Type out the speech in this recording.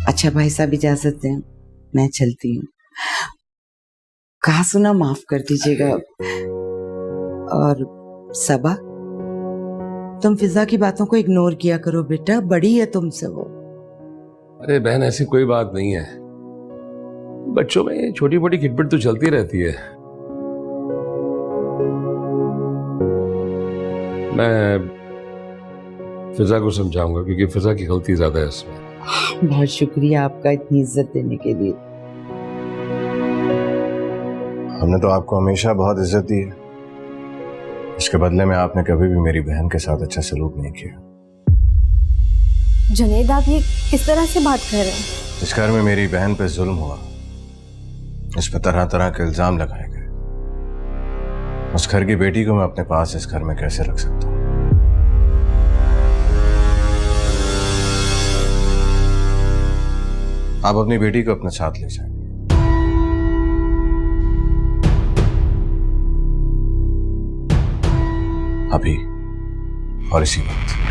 अच्छा भाई साहब इजाजत दें, मैं चलती हूँ। कहा सुना माफ कर दीजिएगा। और सबा, तुम फिजा की बातों को इग्नोर किया करो बेटा, बड़ी है तुमसे वो। अरे बहन ऐसी कोई बात नहीं है, बच्चों में छोटी मोटी खिटपिट तो चलती रहती है। मैं फिजा को समझाऊंगा क्योंकि फिजा की गलती ज्यादा है इसमें। बहुत शुक्रिया आपका इतनी इज्जत देने के लिए। हमने तो आपको हमेशा बहुत इज्जत दी है, इसके बदले में आपने कभी भी मेरी बहन के साथ अच्छा सलूक नहीं किया। जुनैद, आप ये किस तरह से बात कर रहे हैं? इस घर में मेरी बहन पे जुल्म हुआ, इस पर तरह तरह के इल्जाम लगाए गए। उस घर की बेटी को मैं अपने पास इस घर में कैसे रख सकता हूँ? आप अपनी बेटी को अपने साथ ले जाएं। अभी और इसी वक्त।